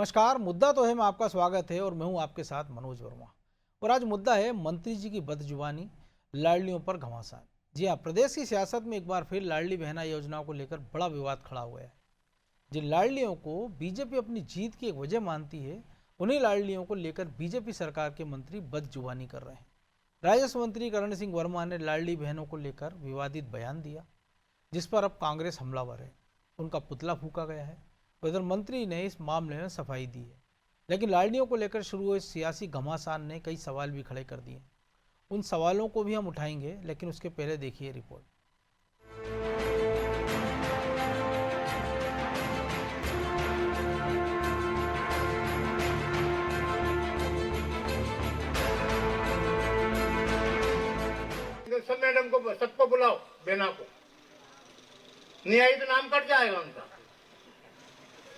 नमस्कार। मुद्दा तो है में आपका स्वागत है और मैं हूं आपके साथ मनोज वर्मा। और आज मुद्दा है मंत्री जी की बदजुबानी, लाडलियों पर घमासान। जी हाँ, प्रदेश की सियासत में एक बार फिर लाडली बहना योजनाओं को लेकर बड़ा विवाद खड़ा हुआ है। जिन लाडलियों को बीजेपी अपनी जीत की एक वजह मानती है, उन्हीं लाडलियों को लेकर बीजेपी सरकार के मंत्री बदजुबानी कर रहे हैं। राजस्व मंत्री करण सिंह वर्मा ने लाडली बहनों को लेकर विवादित बयान दिया, जिस पर अब कांग्रेस हमलावर है। उनका पुतला फूंका गया है। प्रधानमंत्री ने इस मामले में सफाई दी है, लेकिन लाडलियों को लेकर शुरू हुए सियासी घमासान ने कई सवाल भी खड़े कर दिए। उन सवालों को भी हम उठाएंगे, लेकिन उसके पहले देखिए रिपोर्ट। सब मैडम को सबको बुलाओ, बेना को नहीं आई तो नाम कट जाएगा उनका।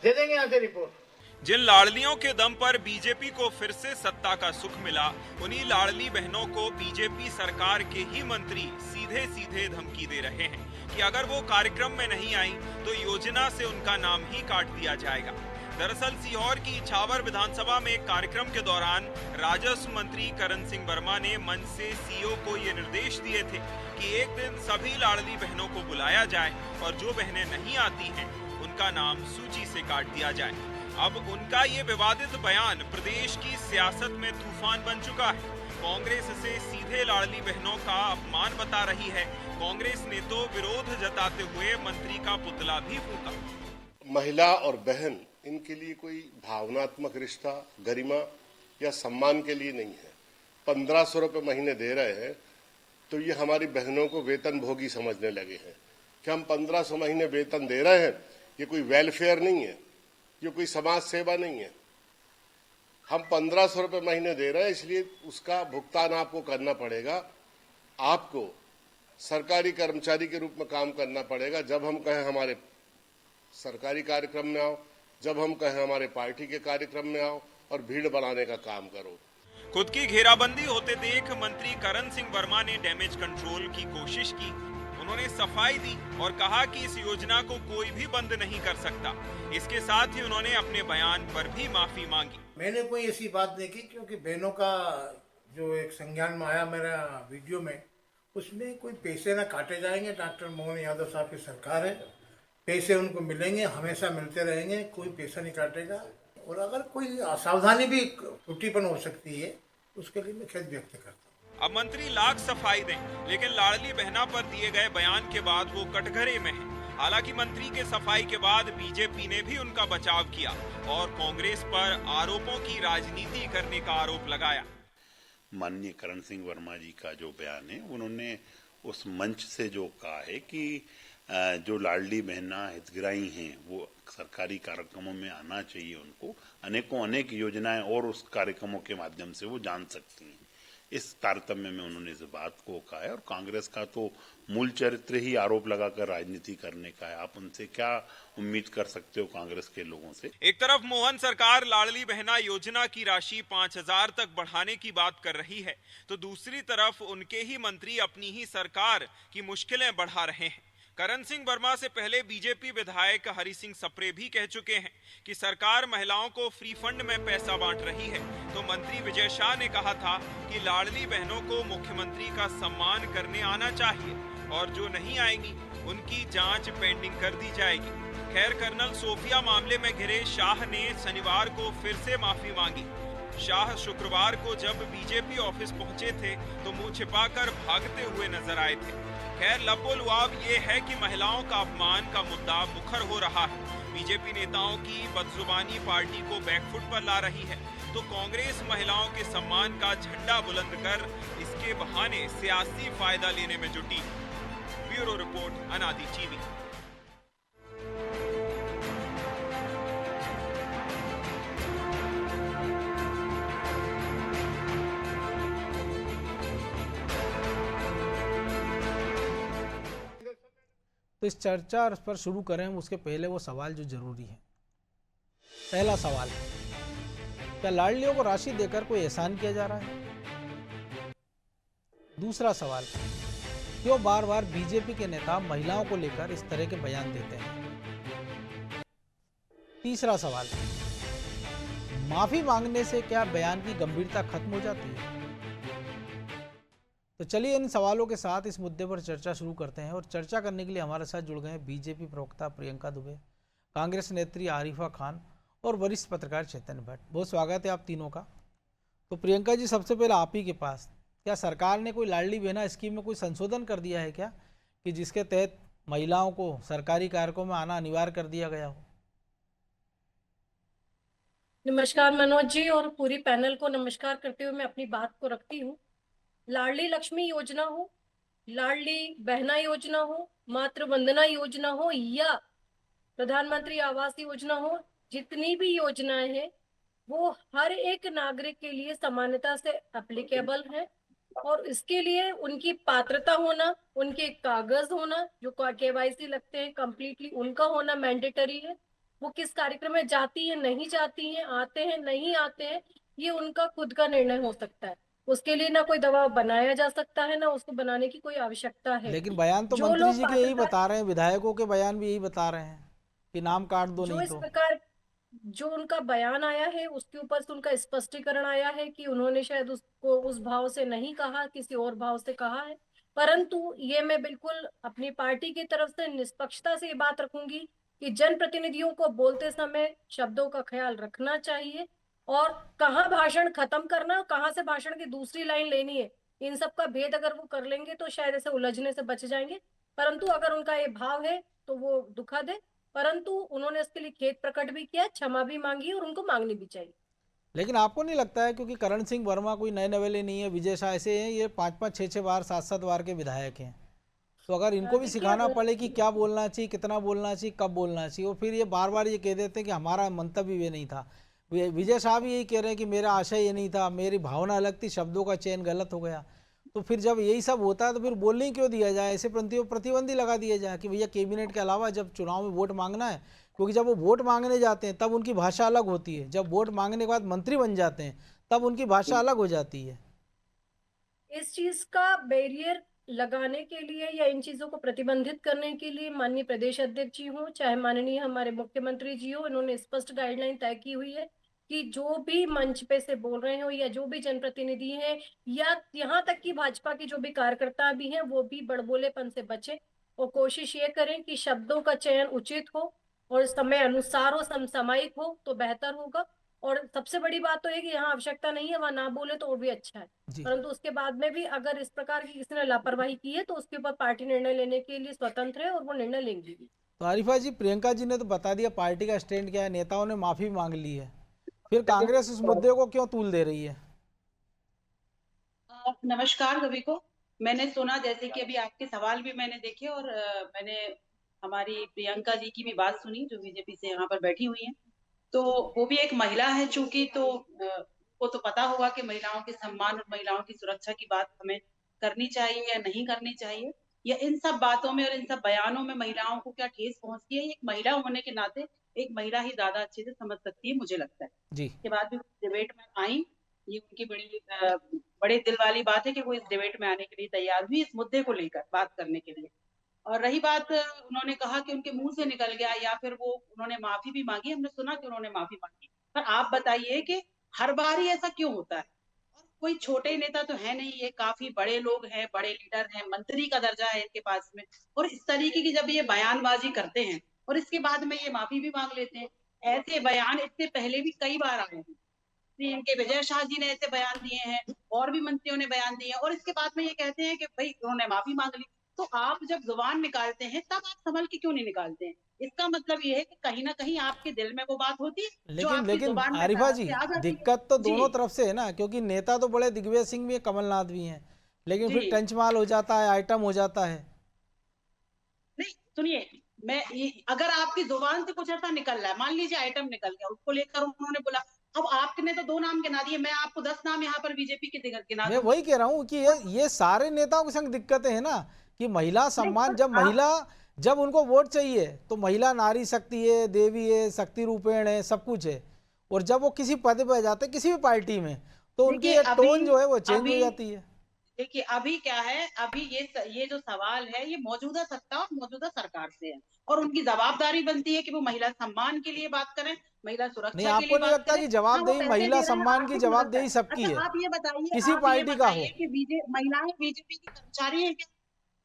दे देंगे यहाँ से रिपोर्ट। जिन लाडलियों के दम पर बीजेपी को फिर से सत्ता का सुख मिला, उन्हीं लाडली बहनों को बीजेपी सरकार के ही मंत्री सीधे सीधे धमकी दे रहे हैं कि अगर वो कार्यक्रम में नहीं आई तो योजना से उनका नाम ही काट दिया जाएगा। दरअसल सीहोर की इछावर विधानसभा में एक कार्यक्रम के दौरान राजस्व मंत्री करण सिंह वर्मा ने मंच से सीओ को ये निर्देश दिए थे कि एक दिन सभी लाडली बहनों को बुलाया जाए और जो बहनें नहीं आती हैं उनका नाम सूची से काट दिया जाए। अब उनका ये विवादित बयान प्रदेश की सियासत में तूफान बन चुका है। कांग्रेस इसे सीधे लाडली बहनों का अपमान बता रही है। कांग्रेस ने तो विरोध जताते हुए मंत्री का पुतला भी फूंका। महिला और बहन, इनके लिए कोई भावनात्मक रिश्ता, गरिमा या सम्मान के लिए नहीं है। 1500 रुपए महीने दे रहे हैं तो ये हमारी बहनों को वेतन भोगी समझने लगे हैं कि हम 1500 महीने वेतन दे रहे हैं, ये कोई वेलफेयर नहीं है, ये कोई समाज सेवा नहीं है। हम 1500 रुपए महीने दे रहे हैं, इसलिए उसका भुगतान आपको करना पड़ेगा। आपको सरकारी कर्मचारी के रूप में काम करना पड़ेगा। जब हम कहें हमारे सरकारी कार्यक्रम में आओ, जब हम कहें हमारे पार्टी के कार्यक्रम में आओ और भीड़ बढ़ाने का काम करो। खुद की घेराबंदी होते देख मंत्री करण सिंह वर्मा ने डैमेज कंट्रोल की कोशिश की। उन्होंने सफाई दी और कहा कि इस योजना को कोई भी बंद नहीं कर सकता। इसके साथ ही उन्होंने अपने बयान पर भी माफी मांगी। मैंने कोई ऐसी बात नहीं की, क्योंकि बहनों का जो एक संज्ञान में आया मेरा वीडियो में, उसमें कोई पैसे ना काटे जाएंगे। डॉक्टर मोहन यादव साहब की सरकार है, पैसे उनको मिलेंगे, हमेशा मिलते रहेंगे, कोई पैसा नहीं काटेगा। और अगर कोई असावधानी भी त्रुटिपन हो सकती है, उसके लिए मैं खेद व्यक्त करता हूँ। अब मंत्री लाख सफाई दें, लेकिन लाडली बहना पर दिए गए बयान के बाद वो कटघरे में है। हालांकि मंत्री के सफाई के बाद बीजेपी ने भी उनका बचाव किया और कांग्रेस पर आरोपों की राजनीति करने का आरोप लगाया। माननीय करण सिंह वर्मा जी का जो बयान है, उन्होंने उस मंच से जो कहा है कि जो लाडली बहना हितग्राही हैं वो सरकारी कार्यक्रमों में आना चाहिए। उनको अनेक योजनाएं और उस कार्यक्रमों के माध्यम से वो जान सकती हैं। इस तारतम्य में उन्होंने इस बात को कहा है। और कांग्रेस का तो मूल चरित्र ही आरोप लगाकर राजनीति करने का है। आप उनसे क्या उम्मीद कर सकते हो कांग्रेस के लोगों से? एक तरफ मोहन सरकार लाडली बहना योजना की राशि 5000 तक बढ़ाने की बात कर रही है, तो दूसरी तरफ उनके ही मंत्री अपनी ही सरकार की मुश्किलें बढ़ा रहे हैं। करण सिंह वर्मा से पहले बीजेपी विधायक हरि सिंह सप्रे भी कह चुके हैं कि सरकार महिलाओं को फ्री फंड में पैसा बांट रही है। तो मंत्री विजय शाह ने कहा था कि लाडली बहनों को मुख्यमंत्री का सम्मान करने आना चाहिए और जो नहीं आएंगी उनकी जांच पेंडिंग कर दी जाएगी। खैर, कर्नल सोफिया मामले में घिरे शाह ने शनिवार को फिर से माफी मांगी। शाह शुक्रवार को जब बीजेपी ऑफिस पहुंचे थे तो मुंह छिपाकर भागते हुए नजर आए थे। खैर, लबोलुआब ये है कि महिलाओं का अपमान का मुद्दा मुखर हो रहा है। बीजेपी नेताओं की बदजुबानी पार्टी को बैकफुट पर ला रही है, तो कांग्रेस महिलाओं के सम्मान का झंडा बुलंद कर इसके बहाने सियासी फायदा लेने में जुटी। ब्यूरो रिपोर्ट, अनादि टीवी। तो इस चर्चा पर शुरू करें उसके पहले वो सवाल जो जरूरी है। पहला सवाल, क्या लाडलियों को राशि देकर कोई एहसान किया जा रहा है? दूसरा सवाल, क्यों बार बार बीजेपी के नेता महिलाओं को लेकर इस तरह के बयान देते हैं? तीसरा सवाल, माफी मांगने से क्या बयान की गंभीरता खत्म हो जाती है? तो चलिए इन सवालों के साथ इस मुद्दे पर चर्चा शुरू करते हैं। और चर्चा करने के लिए हमारे साथ जुड़ गए हैं बीजेपी प्रवक्ता प्रियंका दुबे, कांग्रेस नेत्री आरिफा खान और वरिष्ठ पत्रकार चैतन्य भट्ट। बहुत स्वागत है आप तीनों का। तो प्रियंका जी, सबसे पहले आप ही के पास, क्या सरकार ने कोई लाडली बहना स्कीम में कोई संशोधन कर दिया है क्या, कि जिसके तहत महिलाओं को सरकारी कार्यक्रमों में आना अनिवार्य कर दिया गया हो? नमस्कार मनोज जी, और पूरी पैनल को नमस्कार करते हुए मैं अपनी बात को रखती हूँ। लाडली लक्ष्मी योजना हो, लाडली बहना योजना हो, मातृ वंदना योजना हो या प्रधानमंत्री आवास योजना हो, जितनी भी योजनाएं हैं वो हर एक नागरिक के लिए समानता से एप्लीकेबल है। और इसके लिए उनकी पात्रता होना, उनके कागज होना, जो केवाईसी लगते हैं कंप्लीटली उनका होना मैंडेटरी है। वो किस कार्यक्रम में जाती है, नहीं जाती है, आते हैं, नहीं आते हैं, ये उनका खुद का निर्णय हो सकता है। उसके लिए ना कोई दबाव बनाया जा सकता है, ना उसको बनाने की कोई आवश्यकता है। लेकिन बयान तो जो मंत्री लोग जी के यही पात्रता, बता रहे हैं, विधायकों के बयान भी यही बता रहे हैं कि नाम काट दो, जो नहीं इस तो। प्रकार जो उनका बयान आया है उसके ऊपर से उनका स्पष्टीकरण आया है कि उन्होंने शायद उसको उस भाव से नहीं कहा, किसी और भाव से कहा है। परंतु ये मैं बिल्कुल अपनी पार्टी की तरफ से निष्पक्षता से ये बात रखूंगी कि जनप्रतिनिधियों को बोलते समय शब्दों का ख्याल रखना चाहिए, और कहाँ भाषण खत्म करना, कहाँ से भाषण की दूसरी लाइन लेनी है, इन सब का भेद अगर वो कर लेंगे तो शायद ऐसे उलझने से बच जाएंगे। परंतु अगर उनका ये भाव है तो वो दुखद है, परंतु उन्होंने इसके लिए खेद प्रकट भी किया, क्षमा भी मांगी, और उनको मांगनी भी चाहिए। लेकिन आपको नहीं लगता है, क्योंकि करण सिंह वर्मा कोई नए नवेले नहीं है, विजय शाह ऐसे हैं, ये 5-5, 6-6 बार, 7-7 बार के विधायक हैं, तो अगर इनको भी देखिए, सिखाना पड़े कि क्या बोलना चाहिए, कितना बोलना चाहिए, कब बोलना चाहिए, और फिर ये बार बार ये कह देते हैं कि हमारा मंतव्य ये नहीं था। विजय शाह भी यही कह रहे हैं कि मेरा आशय ये नहीं था, मेरी भावना अलग थी, शब्दों का चयन गलत हो गया। तो फिर जब यही सब होता है तो फिर बोलने ही क्यों दिया जाए, ऐसे प्रतिबंध ही लगा दिया जाए कि भैया कैबिनेट के अलावा जब चुनाव में वोट मांगना है, क्योंकि जब वो वोट मांगने जाते हैं तब उनकी भाषा अलग होती है, जब वोट मांगने के बाद मंत्री बन जाते हैं तब उनकी भाषा अलग हो जाती है। इस चीज का बैरियर लगाने के लिए या इन चीजों को प्रतिबंधित करने के लिए माननीय प्रदेश अध्यक्ष जी हो, चाहे माननीय हमारे मुख्यमंत्री जी हो, इन्होंने स्पष्ट गाइडलाइन तय की हुई है कि जो भी मंच पे से बोल रहे हो या जो भी जनप्रतिनिधि हैं या यहाँ तक कि भाजपा के जो भी कार्यकर्ता भी हैं, वो भी बड़बोलेपन से बचे और कोशिश ये करें कि शब्दों का चयन उचित हो और समय अनुसार हो, समसामयिक हो तो बेहतर होगा। और सबसे बड़ी बात तो है कि यहाँ आवश्यकता नहीं है, वहां ना बोले तो और भी अच्छा है। जी। परंतु उसके बाद में भी अगर इस प्रकार की किसी ने लापरवाही की है तो उसके ऊपर पार्टी निर्णय लेने के लिए स्वतंत्र है और वो निर्णय लेंगी भी। तो आरिफा जी, प्रियंका जी ने तो बता दिया पार्टी का स्टैंड क्या है, नेताओं ने माफी मांग ली है, फिर कांग्रेस उस मुद्दे को क्यों तूल दे रही है? नमस्कार सभी को। मैंने सुना, जैसे कि अभी आपके सवाल भी मैंने देखे और मैंने हमारी प्रियंका जी की भी बात सुनी जो बीजेपी से यहाँ पर बैठी हुई हैं। तो वो भी एक महिला है चूंकि, तो वो तो पता होगा कि महिलाओं के सम्मान और महिलाओं की सुरक्षा की बात हमें करनी चाहिए या नहीं करनी चाहिए, या इन सब बातों में और इन सब बयानों में महिलाओं को क्या ठेस पहुंचती है। एक महिला होने के नाते एक महिला ही ज्यादा अच्छे से समझ सकती है, मुझे लगता है। जी। के बाद भी डिबेट में आई, ये उनकी बड़े दिल वाली बात है कि वो इस डिबेट में आने के लिए तैयार हुई, इस मुद्दे को लेकर बात करने के लिए। और रही बात, उन्होंने कहा कि उनके मुंह से निकल गया, या फिर वो उन्होंने माफी भी मांगी, हमने सुना कि उन्होंने माफी मांगी, पर आप बताइए कि हर बार ही ऐसा क्यों होता है? और कोई छोटे नेता तो है नहीं, ये काफी बड़े लोग हैं, बड़े लीडर हैं, मंत्री का दर्जा है इनके पास में, और इस तरीके की जब ये बयानबाजी करते हैं और इसके बाद में ये माफी भी मांग लेते हैं। ऐसे बयान इससे पहले भी कई बार आए हैं, इनके विजय शाह जी ने ऐसे बयान दिए हैं और भी मंत्रियों ने बयान दिए हैं, और इसके बाद में ये कहते हैं कि भाई उन्होंने माफी मांग ली। तो आप जब जुबान निकालते हैं तब आप संभल के क्यों नहीं निकालते हैं? इसका मतलब ये है कि कहीं ना कहीं आपके दिल में वो बात होती है जो आपकी लेकिन जुबान में आरिफा जी, से आ जाती है। दिक्कत तो जी, दोनों तरफ से है ना, क्योंकि नेता तो बड़े दिग्विजय सिंह भी हैं, कमलनाथ भी हैं, लेकिन फिर जी। टंचमाल हो जाता है, आइटम हो जाता है। नहीं सुनिए, अगर आपकी जुबान से कुछ ऐसा निकल रहा है, मान लीजिए आइटम निकल गया, उसको लेकर उन्होंने बोला, अब आपने तो 2 नाम गिना दिए, मैं आपको 10 नाम यहाँ पर बीजेपी के गिना मैं दूंगी। वही कह रहा हूँ कि ये सारे नेताओं के संग दिक्कतें हैं ना, कि महिला नहीं, सम्मान, पर जब महिला, जब उनको वोट चाहिए तो महिला नारी शक्ति है, देवी है, शक्ति रूपेण है, सब कुछ है, और जब वो किसी पद पे जाते हैं किसी भी पार्टी में, तो उनकी देखिए, एक टोन जो है वो चेंज हो अभी जाती है। देखिए अभी क्या है, अभी ये जो सवाल है ये मौजूदा सत्ता और मौजूदा सरकार से है, और उनकी जवाबदारी बनती है कि वो महिला सम्मान के लिए बात करें, महिला नहीं, सुरक्षा के लिए आपको नहीं बात लगता करें। कि हाँ, वो जवाबदेही पैसे महिला दे रहे हैं, सम्मान की आर्थिक मदद कर। जवाबदेही सबकी है, अच्छा किसी आप ये पार्टी का हो। बताइए कि महिलाएं बीजेपी की कर्मचारी हैं क्या?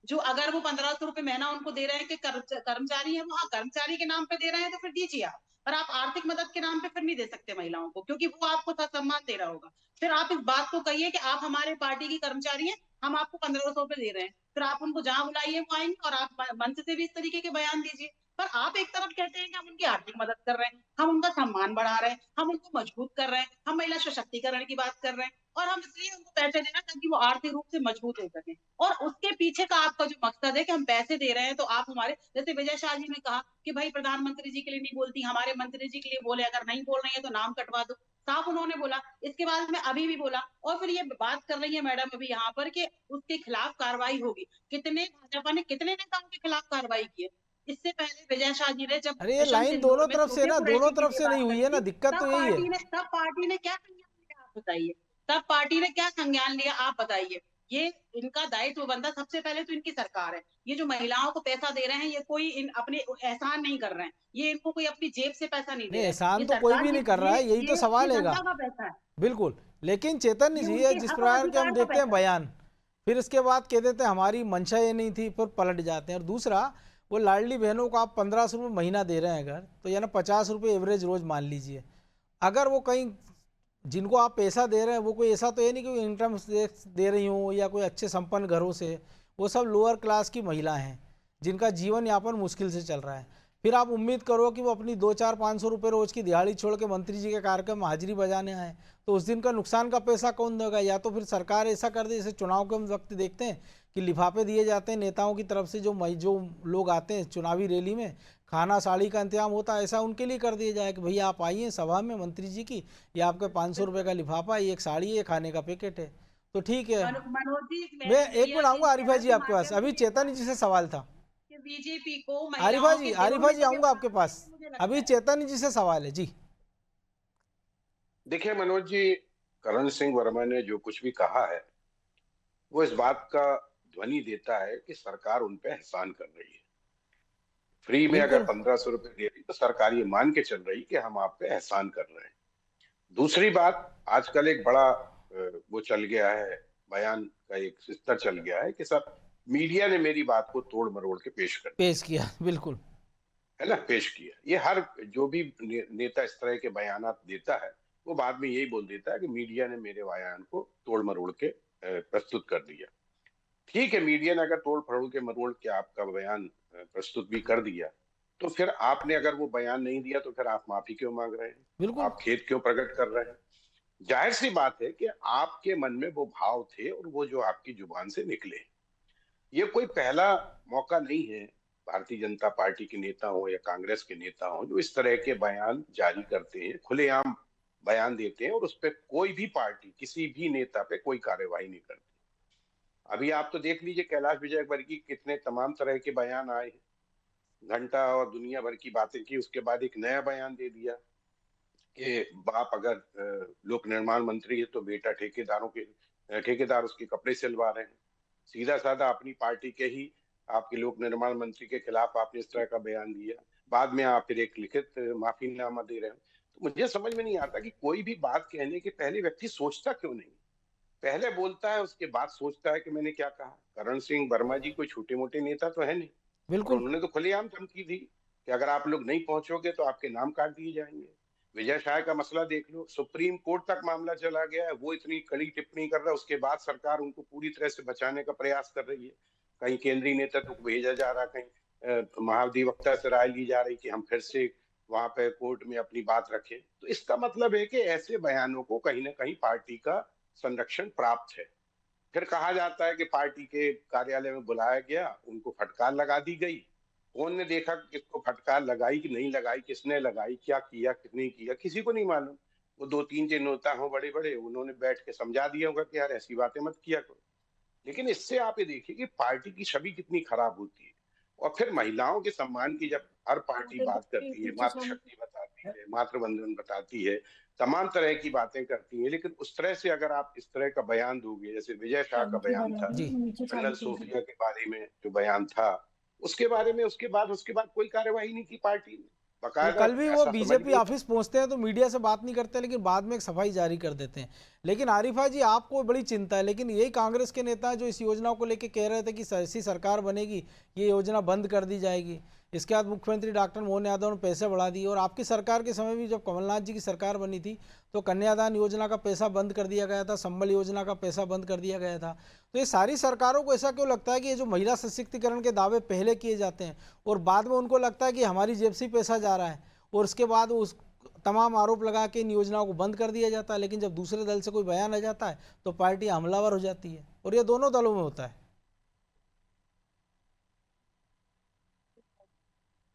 जो अगर वो 1500 रुपए महीना उनको दे रहे हैं कि कर्मचारी है वो, हाँ कर्मचारी के नाम पे दे रहे हैं तो फिर दीजिए आप, पर आप आर्थिक मदद के नाम पे फिर नहीं दे सकते महिलाओं को, क्योंकि वो आपको सम्मान दे रहा होगा। फिर आप इस बात को कहिए कि आप हमारे पार्टी की कर्मचारी हैं, हम आपको 1500 रुपए दे रहे हैं, फिर आप उनको जहां बुलाइए वो आएंगे, और आप मंच से भी इस तरीके के बयान दीजिए। पर आप एक तरफ कहते हैं कि हम उनकी आर्थिक मदद कर रहे हैं, हम उनका सम्मान बढ़ा रहे हैं, हम उनको मजबूत कर रहे हैं, हम महिला सशक्तिकरण की बात कर रहे हैं, और हम इसलिए उनको पैसे दे रहे हैं ताकि वो आर्थिक रूप से मजबूत हो सके। और उसके पीछे का आपका जो मकसद है कि हम पैसे दे रहे हैं तो आप हमारे, जैसे विजय शाह जी ने कहा कि भाई प्रधानमंत्री जी के लिए नहीं बोलती, हमारे मंत्री जी के लिए बोले, अगर नहीं बोल रही है तो नाम कटवा दो, साफ उन्होंने बोला। इसके बाद में अभी भी बोला, और फिर ये बात कर रही है मैडम अभी यहाँ पर कि उसके खिलाफ कार्रवाई होगी। कितने भाजपा ने कितने नेताओं के खिलाफ कार्रवाई की है? इससे पहले विजय शाह जी ने जब अरे ये मिशन लाइन सिंदूर दोनों में तरफ से ना, छोटे दोनों कुरैशी के तरफ लिए से नहीं बात हुई करी है ना, थी, दिक्कत तो यही है। तब पार्टी ने क्या संज्ञान लिया आप बताइए? तब पार्टी ने क्या संज्ञान लिया आप बताइए? ये इनका दायित्व बनता, सबसे पहले तो इनकी सरकार है। ये जो महिलाओं को पैसा दे रहे हैं, ये कोई अपने एहसान नहीं कर रहे हैं, ये इनको कोई अपनी जेब से पैसा नहीं दे नहीं, रहे हैं, एहसान ये तो कोई सरकार भी ये नहीं कर रहा है, यही तो ये सवाल हैगा। जनता का पैसा है, बिल्कुल, लेकिन चेतन ये जी है उनके जिस हक और प्रकार के हम अधिकार का देखते हैं पैसा है। बयान, फिर इसके बाद कह देते हैं हमारी मंशा ये नहीं थी, फिर पलट जाते हैं। और दूसरा, वो लाडली बहनों को आप 1500 रुपये महीना दे रहे हैं अगर, तो यानी 50 रुपये एवरेज रोज मान लीजिए। अगर वो कहीं जिनको आप पैसा दे रहे हैं वो कोई ऐसा तो है नहीं कि इनकम टैक्स दे रही हो या कोई अच्छे संपन्न घरों से, वो सब लोअर क्लास की महिलाएं हैं जिनका जीवन यापन मुश्किल से चल रहा है। फिर आप उम्मीद करो कि वो अपनी 200-400-500 रुपये रोज की दिहाड़ी छोड़ के मंत्री जी के कार्यक्रम में हाजिरी बजाने आए, तो उस दिन का नुकसान का पैसा कौन देगा? या तो फिर सरकार ऐसा कर दे, जैसे चुनाव के हम वक्त देखते हैं कि लिफाफे दिए जाते हैं नेताओं की तरफ से, जो लोग आते हैं चुनावी रैली में, खाना साड़ी का इंतजाम होता है, ऐसा उनके लिए कर दिया जाए कि भैया आप आइए सभा में मंत्री जी की, या आपके 500 रुपये का लिफाफा, ये एक साड़ी है, खाने का पैकेट है, तो ठीक है। मनोज जी, मैं एक मिनट मीडिया के आऊँगा आरिफा चैनल जी के आपके पास, माध्यम अभी से चेतन जी से सवाल था। कि बीजेपी को आरिफा महिलाओं जी, के दिलों आरिफा में जी जगह आऊँगा आपके बनानी पास, चाहिए, मुझे लगता अभी है। चेतन जी से सवाल है जी। देखिए मनोज जी, करण सिंह वर्मा ने जो कुछ भी कहा है वो इस बात का ध्वनि देता है कि सरकार उन पे एहसान कर रही है। फ्री में अगर बिल्कुल। 1500 रुपए दे रही तो सरकार ये मान के चल रही कि हम आप पे एहसान कर रहे हैं। दूसरी बात, आजकल एक बड़ा वो चल गया है, बयान का एक स्तर चल गया है कि सब मीडिया ने मेरी बात को तोड़ मरोड़ के पेश कर दिया, पेश किया, बिल्कुल। है ना, पेश किया। ये हर जो भी नेता इस तरह के बयानात देता है वो बाद में यही बोल देता है कि मीडिया ने मेरे बयान को तोड़ मरोड़ के प्रस्तुत कर दिया। ठीक है, मीडिया ने अगर तोड़ फरोड़ के मरोड़ के आपका बयान प्रस्तुत भी कर दिया, तो फिर आपने अगर वो बयान नहीं दिया तो फिर आप माफी क्यों मांग रहे हैं? बिल्कुल। आप खेद क्यों प्रकट कर रहे हैं? जाहिर सी बात है कि आपके मन में वो भाव थे और वो जो आपकी जुबान से निकले। ये कोई पहला मौका नहीं है भारतीय जनता पार्टी के नेता हो या कांग्रेस के नेता हो जो इस तरह के बयान जारी करते हैं, खुलेआम बयान देते हैं, और उस पर कोई भी पार्टी किसी भी नेता पे कोई कार्रवाई नहीं करती। अभी आप तो देख लीजिए कैलाश विजयवर्गीय कितने तमाम तरह के बयान आए हैं, घंटा और दुनिया भर की बातें की, उसके बाद एक नया बयान दे दिया कि बाप अगर लोक निर्माण मंत्री है तो बेटा ठेकेदार उसके कपड़े सिलवा रहे हैं। सीधा साधा अपनी पार्टी के ही आपके लोक निर्माण मंत्री के खिलाफ आपने इस तरह का बयान दिया, बाद में आप फिर एक लिखित माफीनामा दे रहे हो। तो मुझे समझ में नहीं आता कि कोई भी बात कहने के पहले व्यक्ति सोचता क्यों नहीं, पहले बोलता है उसके बाद सोचता है कि मैंने क्या कहा। करण सिंह वर्मा जी कोई छोटे मोटे नेता तो है नहीं, और बिल्कुल। उन्होंने तो खुलेआम धमकी दी कि अगर आप लोग नहीं पहुंचोगे तो आपके नाम काट दिए जाएंगे। विजय शाह का मसला देख लो, सुप्रीम कोर्ट तक मामला चला गया है, वो इतनी कड़ी टिप्पणी कर रहा है, उसके बाद सरकार उनको पूरी तरह से बचाने का प्रयास कर रही है। कहीं केंद्रीय नेतृत्व को भेजा जा रहा, कहीं महाधिवक्ता से राय ली जा रही कि हम फिर से वहां पे कोर्ट में अपनी बात रखें। तो इसका मतलब है कि ऐसे बयानों को कहीं ना कहीं पार्टी का संरक्षण प्राप्त है। फिर कहा जाता है कि पार्टी के कार्यालय में बुलाया गया, उनको फटकार लगा दी गई। कौन ने देखा कि किसको फटकार लगाई कि नहीं लगाई, किसने लगाई, क्या किया कितने किया, किसी को नहीं मालूम। वो 2-3 जो नेता हो बड़े बड़े, उन्होंने बैठ के समझा दिया होगा कि यार ऐसी बातें मत किया करो। लेकिन इससे आप ये देखिए कि पार्टी की छवि कितनी खराब होती है। और फिर महिलाओं के सम्मान की जब हर पार्टी बात करती है, मातृशक्ति बताती है, मातृवंदन बताती है, तमाम तरह की बातें करती हैं, लेकिन उस तरह से अगर आप इस तरह का बयान दोगे, जैसे विजय शाह का बयान था, जी कर्नल सोफिया के बारे में जो बयान था, उसके बारे में उसके बाद कोई कार्यवाही नहीं की पार्टी ने। तो बाकायदा कल भी वो ऐसा समझ बीजेपी लिया ऑफिस पहुंचते हैं तो मीडिया से बात नहीं करते, लेकिन बाद में एक सफाई जारी कर देते हैं। लेकिन आरिफा जी, आपको बड़ी चिंता है, लेकिन यही कांग्रेस के नेता जो इस योजना को लेकर कह रहे थे कि ऐसी सरकार बनेगी ये योजना बंद कर दी जाएगी। इसके बाद मुख्यमंत्री डॉक्टर मोहन यादव ने पैसे बढ़ा दिए, और आपकी सरकार के समय भी जब कमलनाथ जी की सरकार बनी थी तो कन्यादान योजना का पैसा बंद कर दिया गया था, संबल योजना का पैसा बंद कर दिया गया था। तो ये सारी सरकारों को ऐसा क्यों लगता है कि ये जो महिला सशक्तिकरण के दावे पहले किए जाते हैं और बाद में उनको लगता है कि हमारी जेब से पैसा जा रहा है, और उसके बाद उस तमाम आरोप लगा के इन योजनाओं को बंद कर दिया जाता है, लेकिन जब दूसरे दल से कोई बयान आ जाता है तो पार्टी हमलावर हो जाती है, और ये दोनों दलों में होता है।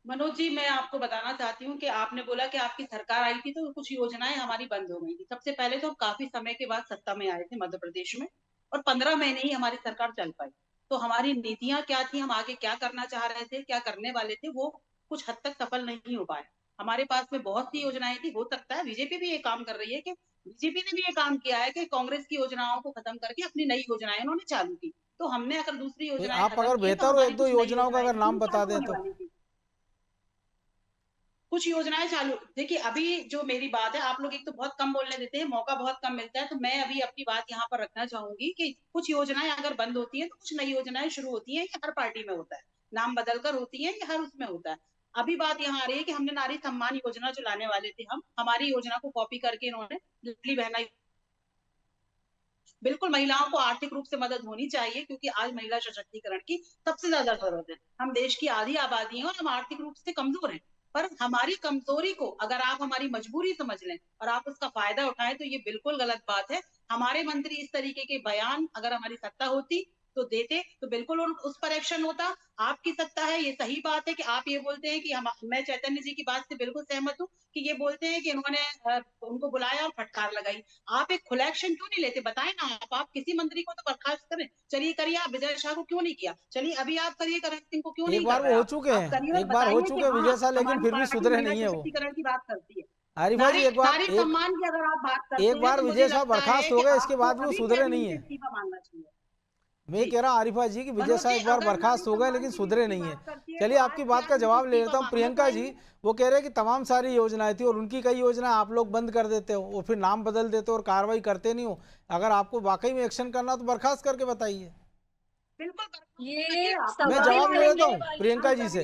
मनोज जी, मैं आपको बताना चाहती हूँ कि आपने बोला कि आपकी सरकार आई थी तो कुछ योजनाएं हमारी बंद हो गई थी। सबसे पहले तो हम काफी समय के बाद सत्ता में आए थे मध्य प्रदेश में, और 15 महीने ही हमारी सरकार चल पाई। तो हमारी नीतियां क्या थी, हम आगे क्या करना चाह रहे थे, क्या करने वाले थे, वो कुछ हद तक सफल नहीं हो पाए। हमारे पास में बहुत सी योजनाएं थी। हो सकता है बीजेपी भी ये काम कर रही है कि बीजेपी ने भी ये काम किया है कि कांग्रेस की योजनाओं को खत्म करके अपनी नई योजनाएं उन्होंने चालू की। तो हमने अगर दूसरी तो योजनाएं आप खत्म अगर की तो बेहतर हो हमारी एक दो कुछ नई योजनाओं का योजनाएं अगर थी, नाम वो बता चालू दें होने तो। वाली थी। कुछ योजनाएं चालू, देखिए अभी जो मेरी बात है, आप लोग एक तो बहुत कम बोलने देते हैं, मौका बहुत कम मिलता है, तो मैं अभी अपनी बात यहाँ पर रखना चाहूंगी कि कुछ योजनाएं अगर बंद होती है तो कुछ नई योजनाएं शुरू होती है। ये हर पार्टी में होता है, नाम बदलकर होती है, ये हर उसमें होता है। अभी बात यहाँ आ रही है कि हमने नारी सम्मान योजना जो लाने वाले थे, हम हमारी योजना को कॉपी करके इन्होंने लाडली बहना, बिल्कुल महिलाओं को आर्थिक रूप से मदद होनी चाहिए, क्योंकि आज महिला सशक्तिकरण की सबसे ज्यादा जरूरत है। हम देश की आधी आबादी हैं और हम आर्थिक रूप से कमजोर हैं, पर हमारी कमजोरी को अगर आप हमारी मजबूरी समझ लें और आप उसका फायदा उठाएं तो ये बिल्कुल गलत बात है। हमारे मंत्री इस तरीके के बयान अगर हमारी सत्ता होती तो देते, तो बिल्कुल उस पर एक्शन होता। आपकी सत्ता है, ये सही बात है कि आप ये बोलते हैं कि मैं चैतन्य जी की बात से बिल्कुल सहमत हूँ कि ये बोलते हैं कि इन्होंने उनको बुलाया और फटकार लगाई। आप एक खुला एक्शन क्यों नहीं लेते, बताएं ना। आप किसी मंत्री को तो बर्खास्त करें, चलिए करिए। आप विजय शाह को क्यों नहीं किया, चलिए अभी आप करिए। करण सिंह को क्यों एक नहीं कर बार रहे वो हो आप चुके आप करिए हैं, और एक बार हो बताइए कि चुके हैं हाँ, विजय शाह, लेकिन हमारी फिर भी पार्टी सुधरे महिला नहीं है वो। सशक्तिकरण की बात करती है। आरिफा जी, एक बार नारी सम्मान की अगर आप बात करते एक हैं बार तो मुझे विजय शाह लगता है बर्खास्त हो कि गए, इसके आपको बाद भी वो अभी सुधरे कैबिनेट नहीं से है। इस्तीफा मांगना चाहिए। मैं जी कह रहा हूँ आरिफा जी कि विजय मनोज शाह जी, एक बार अगर नारी बर्खास्त हो गए, सम्मान लेकिन की सुधरे की नहीं है। बात करती है चलिए तो आपकी आज बात क्या का हम जवाब ले इस्तीफा लेता हूँ। मांगना प्रियंका जी, चाहेंगे? वो कह रहे हैं कि तमाम सारी योजनाएं थी और उनकी कई योजनाएं आप लोग बंद कर देते हो और फिर नाम बदल देते हो और कार्रवाई करते नहीं हो। अगर आपको वाकई में एक्शन करना तो बर्खास्त करके बताइए। बिल्कुल ये मैं सवाल जवाब ले लेता करने हूँ वाली प्रियंका जी से।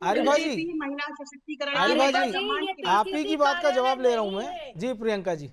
आरिफा जी, बीजेपी महिला सशक्तिकरण की आरिफा आरिफा महिला जी, जी, सम्मान ये की बात आप ही की पीसीसी बात का कार्यालय जवाब ले रहा हूँ नहीं मैं। है। जी प्रियंका जी।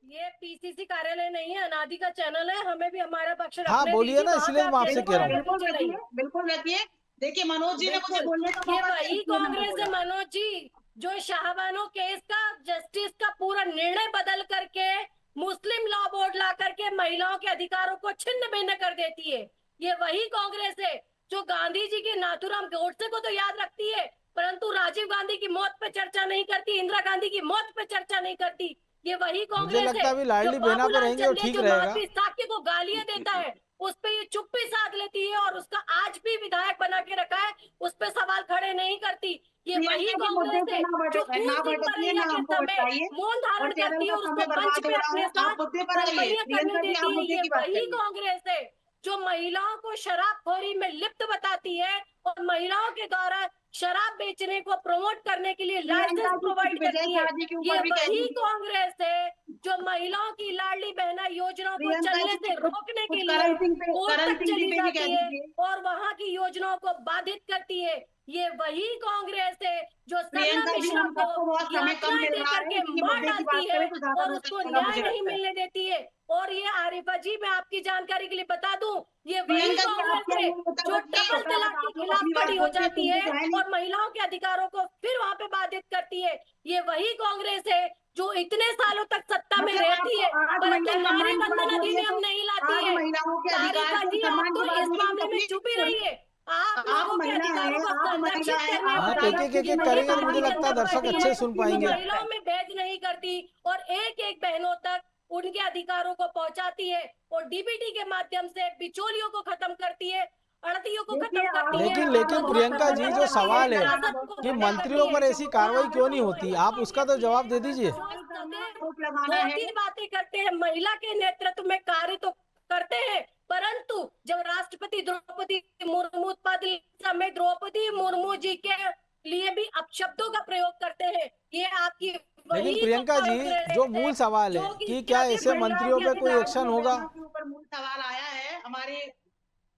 ये पीसीसी कार्यालय नहीं है, अनादि का चैनल है, हमें भी हमारा पक्ष हाँ रखने बोलिए दीजिए। ना, वहां इसलिए पे मैं आप आपसे जिनको कह रहा हूँ। आगे पीछे रहिए। बिल्कुल रखिए। देखिए मनोज जी ने मुझे बिल्कुल, बोलने का ये मौका दिया, वही इसलिए मैंने कांग्रेस है बोला। मनोज जी, जो शाहबानो केस का जस्टिस का पूरा निर्णय बदल करके मुस्लिम लॉ बोर्ड ला करके महिलाओं के अधिकारों को छिन्न भिन्न कर देती है। ये वही कांग्रेस है जो गांधी जी के नाथूराम गोडसे को तो याद रखती है, परंतु राजीव गांधी की मौत पे चर्चा नहीं करती, इंदिरा गांधी की मौत पे चर्चा नहीं करती। ये वही मुझे कांग्रेस लगता है है अभी जो लाडली बहना पे बाबूलाल रहेंगे तो चंदेल, ठीक जो रहेगा। माधवी साक्य को गालियां देता है, उस पे ये चुप्पी साध लेती है और उसका आज भी विधायक बना के रखा है, उस पे सवाल खड़े नहीं करती। ये वही प्रियंका जी मुद्दे कांग्रेस से है जो ना उस दिन भटकिए, मरैया ना के हमको समय भटकाइए। मौन और धारण चैनल करती है का और समय उसको मंच बर्बाद हो पे रहा अपने है, साथ आप मुद्दे पर आइए। गड़बड़ियां करने प्रियंका जी, देती आप है। मुद्दे ये की बात वही करिए। कांग्रेस है जो महिलाओं को शराबखोरी में लिप्त बताती है और महिलाओं के द्वारा शराब बेचने को प्रमोट करने के लिए लाइसेंस प्रियंका जी कुछ प्रोवाइड विजय करती है। शाह जी के ये ऊपर भी कह वही दीजिए। कांग्रेस है जो महिलाओं की लाडली बहना योजनाओं को प्रियंका चलने जी से रोकने कुछ के लिए कोर्ट करण तक सिंह जी चली पे भी कह जाती है दीजिए। और वहां की योजनाओं को बाधित करती है। ये वही कांग्रेस है जो सरला प्रियंका जी, मिश्रा हम को सबको बहुत समय कम यातनाएं मिल दे रहा है, करके इसीलिए मार मुद्दे की डालती बात है करें तो ज्यादा और बेहतर उसको होगा, न्याय मुझे नहीं लगता है। मिलने देती है। और ये आरिफा जी, मैं आपकी जानकारी के लिए बता दूं, ये वही प्रियंका जी, कांग्रेस आपका है ये होता जो बच्चा ट्रिपल होता है, तलाक बस के आप लोग खिलाफ अपनी बात खड़ी हो बोलते हैं, जाती सुनते है तो है नहीं। और महिलाओं के अधिकारों को फिर वहां पे बाधित करती है। ये वही कांग्रेस है जो इतने सालों तक सत्ता में मतलब रहती आपको है आज परंतु महिला नारी सम्मान की बात वंदन हो रही है, अधिनियम तो नहीं लाती आज है। महिलाओं के अधिकार आरिफा की, जी, आप सम्मान तो की बात इस हो रही है, तो मामले में तकलीफ चुप ही क्यों हो रही रहिए। है? आप आप लोगों के महिला अधिकारों हैं, को आप महिला संरक्षित हैं, करने आप आप वाली एक अदालत एक से एक भी एक ये महिला करेंगे तो मुझे सम्मान भारतीय की लगता है जनता बात दर्शक पार्टी करती अच्छे है है, सुन मुझे जो पाएंगे। महिलाओं में भेद नहीं करती और एक एक बहनों तक उनके अधिकारों को पहुंचाती है और डीबीटी के माध्यम से बिचौलियों को खत्म करती है। अड़तियों को देखिए, खत्म करती लेकिन- हैं। लेकिन बहुत प्रियंका जी, खत्म जो करती सवाल है सियासत को कि खत्म मंत्रियों करती पर है। ऐसी कार्रवाई क्यों नहीं होती, आप उसका तो जवाब दे दीजिए। आरोप लगाना है। मोदी बातें करते हैं, महिला के नेतृत्व में कार्य तो करते हैं, परंतु जब राष्ट्रपति द्रौपदी मुर्मू पद समय द्रौपदी मुर्मू जी के लिए भी अपशब्दों का प्रयोग करते हैं। ये आपकी लेकिन वही प्रियंका जी, कांग्रेस जो है मूल सवाल है जो कि क्या सियासी ऐसे मंत्रियों पे कोई एक्शन होगा? के ऊपर मूल सवाल आया है, हमारे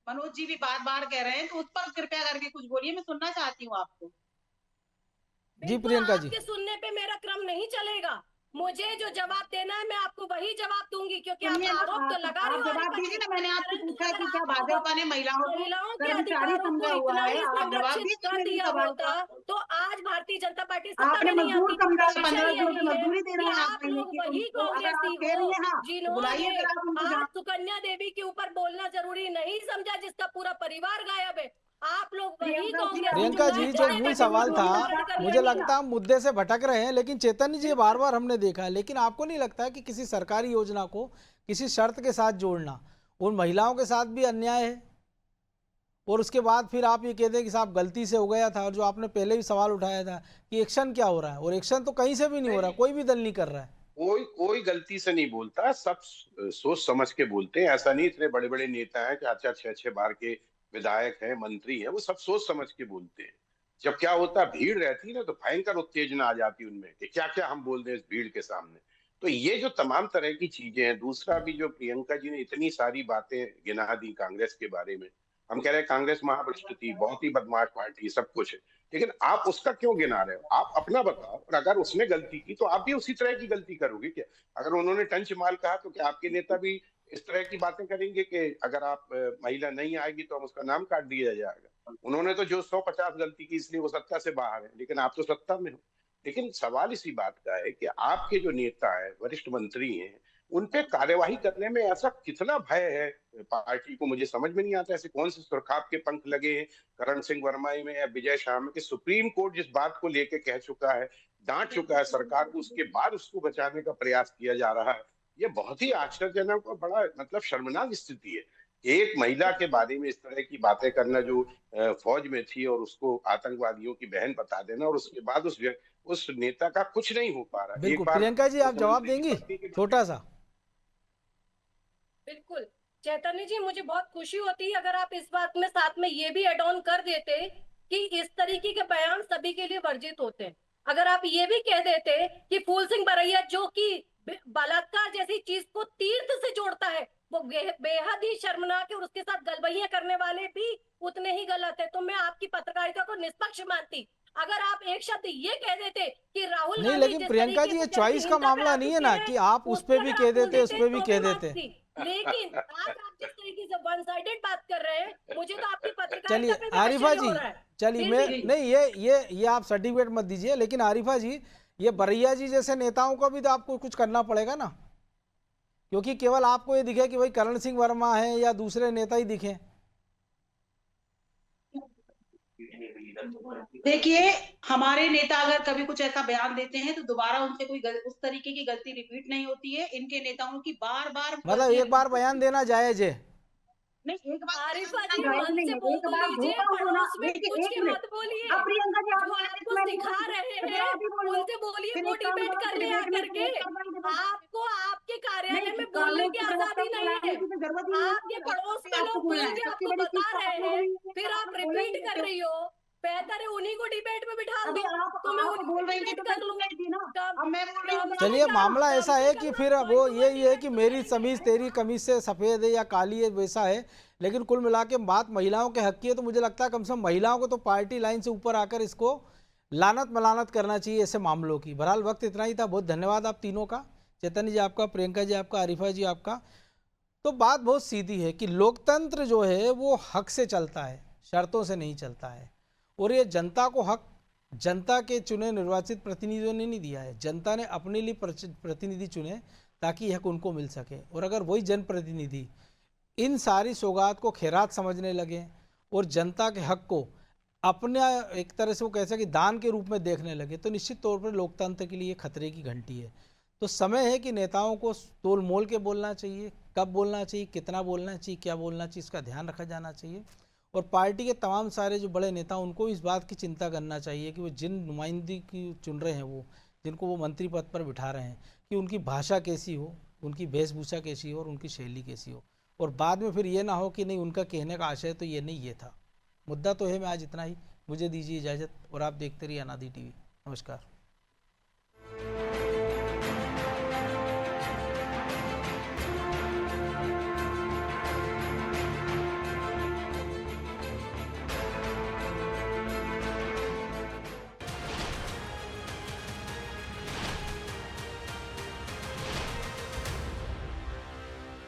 मनोज जी भी बार बार कह रहे हैं, तो उस पर कृपया करके कुछ बोलिए, मैं सुनना चाहती हूँ आपको। जी बिल्कुल, प्रियंका जी। आपके सुनने पे मेरा क्रम नहीं चलेगा। मुझे जो जवाब देना है मैं आपको वही जवाब दूंगी, क्योंकि आप सुनिए ना, आरोप तो लगा रही आप हो जवाब दीजिए ना। मैंने आपसे परंतु पूछा अगर कि क्या आप भाजपा ने महिलाओं के को कर्मचारी अधिकारों को समझा हुआ इतना है? ही आप जवाब संरक्षित दीजिए कर मेरे दिया सवाल होता का। तो आज भारतीय जनता पार्टी सत्ता आपने में नहीं मजदूर आती। समझा, विषय 15 सौ यही की है मजदूरी दे कि रहे हैं आप महीने लोग की वही उनको। अगर कांग्रेसी आप कह रही हो हैं, हाँ, तो जिन्होंने बुलाइए फिर आप उनको आज जहाँ। सुकन्या देवी के ऊपर बोलना जरूरी नहीं समझा, जिसका पूरा परिवार गायब है। आप लोग वही प्रियंका जी, कांग्रेस प्रियंका जी, जो मूल सवाल था, मुझे लगता है हम मुद्दे से भटक रहे हैं, लेकिन चैतन्य जी बार बार हमने देखा है। लेकिन आपको नहीं लगता है कि किसी सरकारी योजना को किसी शर्त के साथ जोड़ना उन महिलाओं के साथ भी अन्याय है? और उसके बाद फिर आप ये कहते हैं कि साहब गलती से हो गया था, और जो आपने पहले भी सवाल उठाया था कि एक्शन क्या हो रहा है, और एक्शन तो कहीं से भी नहीं हो रहा, कोई भी दल नहीं कर रहा है। कोई गलती से नहीं बोलता, सब सोच समझ के बोलते हैं। ऐसा नहीं इतने बड़े बड़े नेता हैं, 4-4 6-6 बार के विधायक हैं, मंत्री हैं, वो सब सोच समझ के बोलते हैं। जब क्या होता है, भीड़ रहती है ना, तो भयंकर उत्तेजना आ जाती है उनमें कि क्या क्या हम बोल दें इस भीड़ के सामने। तो ये जो तमाम तरह की चीजें हैं, दूसरा भी जो प्रियंका जी ने इतनी सारी बातें गिना दी कांग्रेस के बारे में, हम कह रहे हैं कांग्रेस महाभ्रष्ट थी, बहुत ही बदमाश पार्टी, सब कुछ है, लेकिन आप उसका क्यों गिना रहे हो? आप अपना बताओ। और अगर उसने गलती की तो आप भी उसी तरह की गलती करोगे क्या? अगर उन्होंने टंच माल कहा तो क्या आपके नेता भी इस तरह की बातें करेंगे कि अगर आप महिला नहीं आएगी तो हम उसका नाम काट दिया जाएगा? उन्होंने तो जो 150 गलती की, इसलिए वो सत्ता से बाहर है, लेकिन आप तो सत्ता में हो। लेकिन सवाल इसी बात का है कि आपके जो नेता है, वरिष्ठ मंत्री हैं, उन पे कार्यवाही करने में ऐसा कितना भय है पार्टी को? मुझे समझ में नहीं आता। ऐसे कौन से सुरखाब के पंख लगे हैं करण सिंह वर्मा में या विजय शाह में कि सुप्रीम कोर्ट जिस बात को लेके कह चुका है, डांट चुका है सरकार को, उसके बाद उसको बचाने का प्रयास किया जा रहा है? ये बहुत ही आश्चर्यजनक और बड़ा मतलब शर्मनाक स्थिति है। एक महिला के बारे में इस तरह की बातें करना, जो फौज में थी, और उसको आतंकवादियों की बहन बता देना, और उसके बाद उस नेता का कुछ नहीं हो पा रहा। एक बिल्कुल बार प्रियंका जी, आप जवाब मुख्यमंत्री की देंगी पत्नी के छोटा सा? बिल्कुल चैतन्य जी, मुझे बहुत खुशी होती अगर आप इस बात में साथ में ये भी एड ऑन कर देते कि इस तरीके के बयान सभी के लिए वर्जित होते हैं। अगर आप ये भी कह देते कि फूल सिंह बरैया जो कि बलात्कार जैसी चीज को तीर्थ से जोड़ता है, वो बेहद ही शर्मनाक है, और उसके साथ गलबैया करने वाले भी उतने ही गलत है, तो मैं आपकी पत्रकारिता को निष्पक्ष मानती। अगर आप एक शब्द ये कह देते कि राहुल नहीं, गांधी लेकिन जिस प्रियंका तरीके जी, ये से चॉइस का जनहीनता मामला फैला नहीं है चुके ना हैं, कि आप उस पे पर भी आप कह देते, बोल उस पे भी तो कह मैं देते। मानती। लेकिन आज आप जिस तरीके से वन साइडेड बात कर रहे हैं, मुझे तो आपकी पत्रकारिता चलिए पे भी आरिफा आश्चर्य जी, हो रहा है। चलिए फिर मैं भी नहीं, ये आप सर्टिफिकेट मत दीजिए, लेकिन आरिफा जी, ये बरैया जी जैसे नेताओं को भी तो आपको कुछ करना पड़ेगा ना, क्योंकि केवल आपको ये दिखे कि भाई करण सिंह वर्मा है या दूसरे नेता ही दिखे। देखिए, हमारे नेता अगर कभी कुछ ऐसा बयान देते हैं तो दोबारा उनसे कोई उस तरीके की गलती रिपीट नहीं होती है। इनके नेताओं की बार बार मतलब एक बार बयान देना जायज है? नहीं, एक बार आरिफा जी जायज मन नहीं से है, बोल एक तो बार लीजिए, धोखा हो ना। पड़ोस में देखिए, पूछ एक के मिनट। मत बोलिए। अब प्रियंका जी, जो आपको सिखा रहे हैं आप ही बोलिए। उनसे बोलिए, फिर वो एक काम डिबेट करो, कर ले डिबेट में आकर के। प्रवक्ता बन के आपको आपके कार्यालय में बोलने कानून की की आजादी प्रवक्ता नहीं है। बनाने की तो जरूरत ही नहीं है। आपके पड़ोस में आपको लोग बोलना बोल है, के सबसे आपको बड़ी चीज बता तो आप रहे लोग हैं, ही हैं, फिर आप बोल रहे रिपीट हैं कर तो। रही हो। बेहतर है उन्हीं को डिबेट में बिठा अभी दो, आप तो मैं बोल उनको रही थी डिबेट तो कर मैं लूँ। सुन रही थी ना। अब मैं बोल रही हूँ। चलिए, मामला ऐसा है कि फिर वो ये है कि मेरी समीज समीज तेरी कमीज से सफ़ेद है या काली है, वैसा है। लेकिन कुल मिला के बात महिलाओं के हक की है, तो मुझे लगता है कम से कम महिलाओं को तो पार्टी लाइन से ऊपर आकर इसको लानत मलानत करना चाहिए ऐसे मामलों की। बहरहाल वक्त इतना ही था। बहुत धन्यवाद आप तीनों का, चैतन्य जी आपका, प्रियंका जी आपका, आरिफा जी आपका। तो बात बहुत सीधी है कि लोकतंत्र जो है वो हक से चलता है, शर्तों से नहीं चलता है। और ये जनता को हक जनता के चुने निर्वाचित प्रतिनिधियों ने नहीं दिया है, जनता ने अपने लिए प्रतिनिधि चुने ताकि हक उनको मिल सके। और अगर वही जनप्रतिनिधि इन सारी सौगात को खैरात समझने लगे और जनता के हक को अपने एक तरह से वो कैसे कि दान के रूप में देखने लगे, तो निश्चित तौर पर लोकतंत्र के लिए खतरे की घंटी है। तो समय है कि नेताओं को तोल मोल के बोलना चाहिए, कब बोलना चाहिए, कितना बोलना चाहिए, क्या बोलना चाहिए, इसका ध्यान रखा जाना चाहिए। और पार्टी के तमाम सारे जो बड़े नेता उनको इस बात की चिंता करना चाहिए कि वो जिन नुमाइंदगी की चुन रहे हैं, वो जिनको वो मंत्री पद पर बिठा रहे हैं, कि उनकी भाषा कैसी हो, उनकी वेशभूषा कैसी हो और उनकी शैली कैसी हो, और बाद में फिर ये ना हो कि नहीं उनका कहने का आशय तो ये नहीं ये था। मुद्दा तो है। मैं आज इतना ही, मुझे दीजिए इजाज़त और आप देखते रहिए अनादि टीवी। नमस्कार।